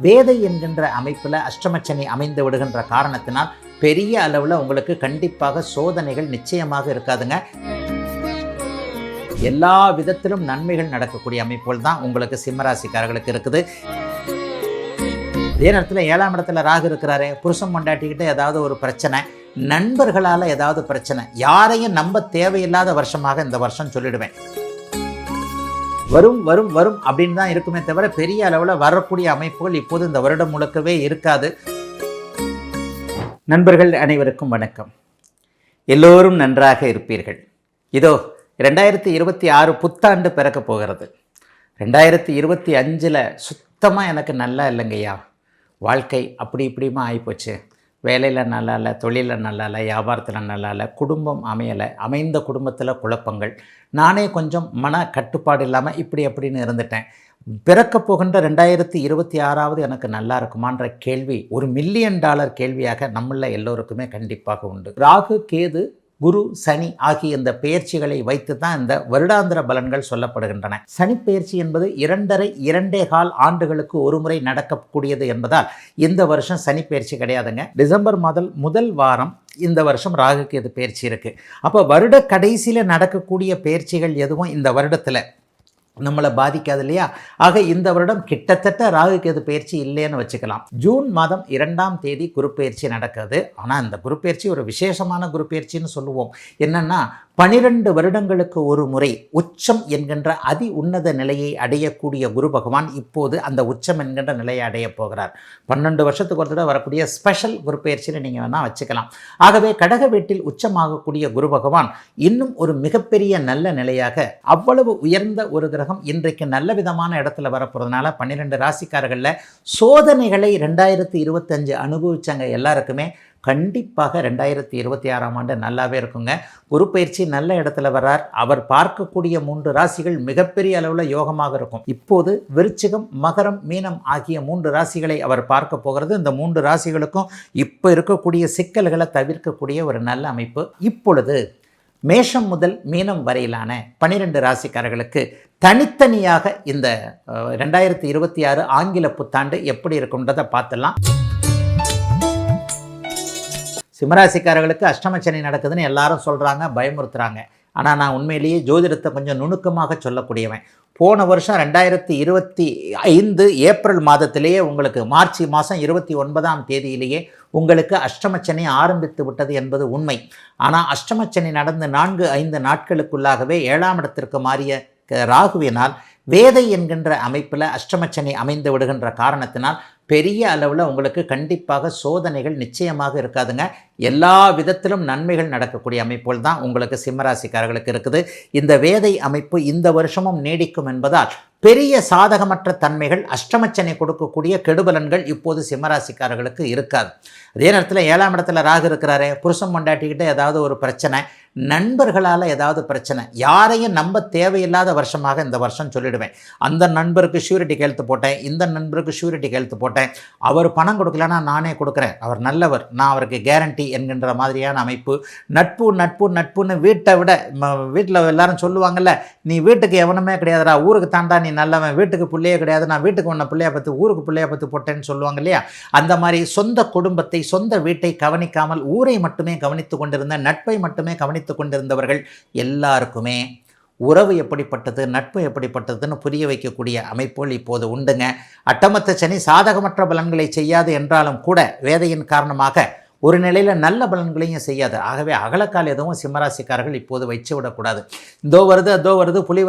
வேதை என்கின்ற அமைப்பில் அஷ்டமச்சனி அமைந்து விடுகின்ற காரணத்தினால் பெரிய அளவில் உங்களுக்கு கண்டிப்பாக சோதனைகள் நிச்சயமாக இருக்காதுங்க. எல்லா விதத்திலும் நன்மைகள் நடக்கக்கூடிய அமைப்புகள் தான் உங்களுக்கு சிம்மராசிக்காரர்களுக்கு இருக்குது. அதே நேரத்தில் 7ஆம் இடத்துல ராகு இருக்கிறாரு. புருஷன் பொண்டாட்டிக்கிட்ட ஏதாவது ஒரு பிரச்சனை, நண்பர்களால் ஏதாவது பிரச்சனை, யாரையும் நம்ப தேவையில்லாத வருஷமாக இந்த வருஷம் சொல்லிடுவேன். வரும் வரும் வரும் அப்படின்னு தான் இருக்குமே தவிர பெரிய அளவில் வரக்கூடிய அமைப்புகள் இப்போது இந்த வருடம் முழுக்கவே இருக்காது. நண்பர்கள் அனைவருக்கும் வணக்கம். எல்லோரும் நன்றாக இருப்பீர்கள். இதோ 2026 புத்தாண்டு பிறக்க போகிறது. 2025 சுத்தமாக எனக்கு நல்லா இல்லைங்கய்யா, வாழ்க்கை அப்படி இப்படிமா ஆகிப்போச்சு. வேலையில் நல்லா இல்லை, தொழிலில் நல்லா இல்லை, வியாபாரத்தில் நல்லா இல்லை, குடும்பம் அமையலை, அமைந்த குடும்பத்தில் குழப்பங்கள், நானே கொஞ்சம் மன கட்டுப்பாடு இல்லாமல் இப்படி அப்படின்னு இருந்துட்டேன். பிறக்க போகின்ற 2026 எனக்கு நல்லா இருக்குமான்ற கேள்வி ஒரு $1 மில்லியன் கேள்வியாக நம்மள எல்லோருக்குமே கண்டிப்பாக உண்டு. ராகு, கேது, குரு, சனி ஆகிய இந்த பெயர்ச்சிகளை வைத்து தான் இந்த வருடாந்திர பலன்கள் சொல்லப்படுகின்றன. சனி பெயர்ச்சி என்பது 2.5 ஆண்டுகளுக்கு ஒரு முறை நடக்கக்கூடியது என்பதால் இந்த வருஷம் சனி பெயர்ச்சி கிடையாதுங்க. டிசம்பர் முதல் வாரம் இந்த வருஷம் ராகு கேது பெயர்ச்சி இருக்குது. அப்போ வருட கடைசியில் நடக்கக்கூடிய பெயர்ச்சிகள் எதுவும் இந்த வருடத்தில் நம்மளை பாதிக்காது இல்லையா? ஆக இந்த வருடம் கிட்டத்தட்ட ராகு கேது பயிற்சி இல்லைன்னு வச்சுக்கலாம். ஜூன் 2ஆம் தேதி குரு பயிற்சி நடக்குது. ஆனால் இந்த குரு பயிற்சி ஒரு விசேஷமான குரு பயிற்சின்னு சொல்லுவோம். என்னென்னா 12 வருடங்களுக்கு ஒரு முறை உச்சம் என்கின்ற அதி உன்னத நிலையை அடையக்கூடிய குரு பகவான் இப்போது அந்த உச்சம் என்கின்ற நிலையை அடைய போகிறார். 12 வருஷத்துக்கு ஒரு தடவை வரக்கூடிய ஸ்பெஷல் குரு பயிற்சின்னு நீங்கள் வேணால் வச்சுக்கலாம். ஆகவே கடக வீட்டில் உச்சமாகக்கூடிய குரு பகவான் இன்னும் ஒரு மிகப்பெரிய நல்ல நிலையாக, அவ்வளவு உயர்ந்த ஒரு கிரகம் இன்றைக்கு நல்ல விதமான இடத்துல வரப்போகிறதுனால 12 ராசிக்காரர்களில் சோதனைகளை 2025 அனுபவிச்சாங்க எல்லாருக்குமே கண்டிப்பாக 2026ஆம் ஆண்டு நல்லாவே இருக்குங்க. குரு பயிற்சி நல்ல இடத்துல வர்றார். அவர் பார்க்கக்கூடிய 3 ராசிகள் மிகப்பெரிய அளவில் யோகமாக இருக்கும். இப்போது விருச்சிகம், மகரம், மீனம் ஆகிய 3 ராசிகளை அவர் பார்க்க போகிறது. இந்த 3 ராசிகளுக்கும் இப்போ இருக்கக்கூடிய சிக்கல்களை தவிர்க்கக்கூடிய ஒரு நல்ல அமைப்பு. இப்பொழுது மேஷம் முதல் மீனம் வரையிலான 12 ராசிக்காரர்களுக்கு தனித்தனியாக இந்த 2026 ஆங்கில புத்தாண்டு எப்படி இருக்குன்றதை பார்த்துடலாம். சிம்மராசிக்காரர்களுக்கு அஷ்டமச்சனி நடக்குதுன்னு எல்லாரும் சொல்கிறாங்க, பயமுறுத்துகிறாங்க. ஆனால் நான் உண்மையிலேயே ஜோதிடத்தை கொஞ்சம் நுணுக்கமாக சொல்லக்கூடியவன். போன வருஷம் 2025 ஏப்ரல் மாதத்திலேயே உங்களுக்கு மார்ச் மாதம் 29ஆம் தேதியிலேயே உங்களுக்கு அஷ்டமச்சனி ஆரம்பித்து விட்டது என்பது உண்மை. ஆனால் அஷ்டமச்சனி நடந்து 4-5 நாட்களுக்குள்ளாகவே 7ஆம் இடத்திற்கு மாறிய ராகுவினால் வேதை என்கின்ற அமைப்பில் அஷ்டமச்சனி அமைந்து விடுகின்ற காரணத்தினால் பெரிய அளவில் உங்களுக்கு கண்டிப்பாக சோதனைகள் நிச்சயமாக இருக்காதுங்க. எல்லா விதத்திலும் நன்மைகள் நடக்கக்கூடிய அமைப்புகள் தான் உங்களுக்கு சிம்மராசிக்காரர்களுக்கு இருக்குது. இந்த வேதை அமைப்பு இந்த வருஷமும் நீடிக்கும் என்பதால் பெரிய சாதகமற்ற தன்மைகள், அஷ்டமச்சனை கொடுக்கக்கூடிய கெடுபலன்கள் இப்போது சிம்மராசிக்காரர்களுக்கு இருக்காது. அதே நேரத்தில் 7ஆம் இடத்துல ராகு இருக்கிறாரு. புருஷன் பொண்டாட்டிக்கிட்ட ஏதாவது ஒரு பிரச்சனை, நண்பர்களால் ஏதாவது பிரச்சனை, யாரையும் நம்ப தேவையில்லாத வருஷமாக இந்த வருஷம் சொல்லிடுவேன். அந்த நண்பருக்கு ஷூரிட்டி கையெழுத்து போட்டேன், இந்த நண்பருக்கு ஷூரிட்டி கையெழுத்து போட்டேன், அவர் பணம் கொடுக்கலன்னா நானே கொடுக்குறேன், அவர் நல்லவர், நான் அவருக்கு கேரண்டி என்கின்ற மாதிரியான அமைப்பு. நட்பு நட்பு நட்புன்னு வீட்டை விட வீட்டில் எல்லாரும் சொல்லுவாங்கல்ல, நீ வீட்டுக்கு எவனுமே கிடையாதுடா, ஊருக்கு தாண்டா நீ நல்லவன், வீட்டுக்கு பிள்ளையே கிடையாது, நான் வீட்டுக்கு உன்னை பிள்ளைய பற்றி ஊருக்கு பிள்ளைய பற்றி போட்டேன்னு சொல்லுவாங்க இல்லையா? அந்த மாதிரி சொந்த குடும்பத்தை, சொந்த வீட்டை கவனிக்காமல் ஊரை மட்டுமே கவனித்து கொண்டிருந்த, நட்பை மட்டுமே கவனித்து கொண்டிருந்தவர்கள் எல்லாருக்குமே உறவு எப்படிப்பட்டது, நட்பு எப்படிப்பட்டதுன்னு புரிய வைக்கக்கூடிய அமைப்புகள் இப்போது உண்டுங்க. அட்டமத்த சனி சாதகமற்ற பலன்களை செய்யாது என்றாலும் கூட வேதையின் காரணமாக ஒரு நிலையில் நல்ல பலன்களையும் செய்யாது. ஆகவே அகலக்கால் எதுவும் சிம்மராசிக்காரர்கள் இப்போது வச்சு விடக்கூடாது. இதோ வருது அதோ வருது, புலி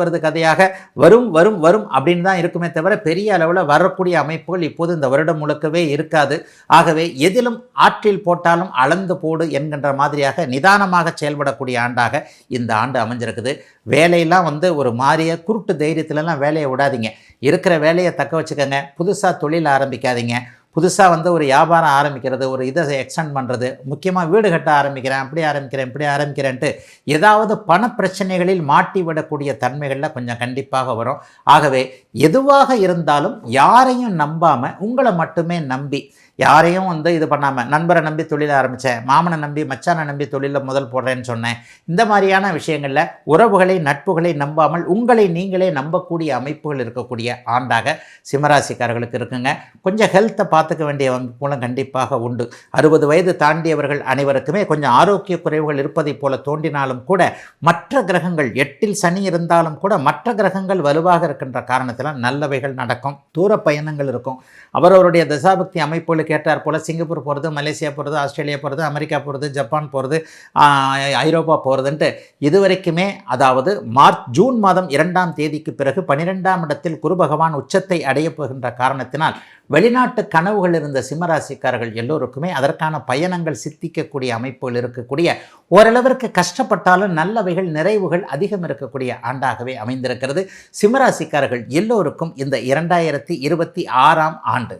வருது கதையாக வரும் வரும் வரும் அப்படின்னு தான் இருக்குமே தவிர பெரிய அளவில் வரக்கூடிய அமைப்புகள் இப்போது இந்த வருடம் முழுக்கவே இருக்காது. ஆகவே எதிலும் ஆற்றில் போட்டாலும் அளந்து போடு என்கின்ற மாதிரியாக நிதானமாக செயல்படக்கூடிய ஆண்டாக இந்த ஆண்டு அமைஞ்சிருக்குது. வேலையெல்லாம் ஒரு மாறிய குருட்டு தைரியத்திலலாம் வேலையை விடாதீங்க. இருக்கிற வேலையை தக்க வச்சுக்கோங்க. புதுசாக தொழில் ஆரம்பிக்காதீங்க. புதுசாக ஒரு வியாபாரம் ஆரம்பிக்கிறது, ஒரு இதை எக்ஸ்டெண்ட் பண்ணுறது, முக்கியமாக வீடு கட்ட ஆரம்பிக்கிறேன், அப்படி ஆரம்பிக்கிறேன், இப்படி ஆரம்பிக்கிறேன்ட்டு ஏதாவது பண பிரச்சனைகளில் மாட்டி விடக்கூடிய தன்மைகளில் கொஞ்சம் கண்டிப்பாக வரும். ஆகவே எதுவாக இருந்தாலும் யாரையும் நம்பாமல் உங்களை மட்டுமே நம்பி, யாரையும் இது பண்ணாமல், நண்பரை நம்பி தொழில ஆரம்பித்தேன், மாமனை நம்பி மச்சானை நம்பி தொழிலில் முதல் போடுறேன்னு சொன்னேன், இந்த மாதிரியான விஷயங்களில் உறவுகளை நட்புகளை நம்பாமல் உங்களை நீங்களே நம்பக்கூடிய அமைப்புகள் இருக்கக்கூடிய ஆண்டாக சிம்மராசிக்காரர்களுக்கு இருக்குங்க. கொஞ்சம் ஹெல்த்தை பார்த்துக்க வேண்டிய மூலம் கண்டிப்பாக உண்டு. 60 வயது தாண்டியவர்கள் அனைவருக்குமே கொஞ்சம் ஆரோக்கிய குறைவுகள் இருப்பதைப் போல தோன்றினாலும் கூட, மற்ற கிரகங்கள் 8இல் சனி இருந்தாலும் கூட மற்ற கிரகங்கள் வலுவாக இருக்கின்ற காரணத்தில் நல்லவைகள் நடக்கும். தூர பயணங்கள் இருக்கும். அவரவருடைய தசாபக்தி அமைப்புகளுக்கு ஏற்றார் போல் சிங்கப்பூர் போகிறது, மலேசியா போகிறது, ஆஸ்திரேலியா போகிறது, அமெரிக்கா போகிறது, ஜப்பான் போகிறது, ஐரோப்பா போகிறதுன்ட்டு இதுவரைக்குமே, அதாவது ஜூன் மாதம் 2ஆம் தேதிக்கு பிறகு 12ஆம் இடத்தில் குரு பகவான் உச்சத்தை அடையப் போகின்ற காரணத்தினால் வெளிநாட்டு கனவுகள் இருந்த சிம்மராசிக்காரர்கள் எல்லோருக்குமே அதற்கான பயணங்கள் சித்திக்கக்கூடிய அமைப்புகள் இருக்கக்கூடிய, ஓரளவிற்கு கஷ்டப்பட்டாலும் நல்லவைகள் நிறைவுகள் அதிகம் இருக்கக்கூடிய ஆண்டாகவே அமைந்திருக்கிறது. சிம்மராசிக்காரர்கள் எல்லோருக்கும் இந்த 2026ஆம் ஆண்டு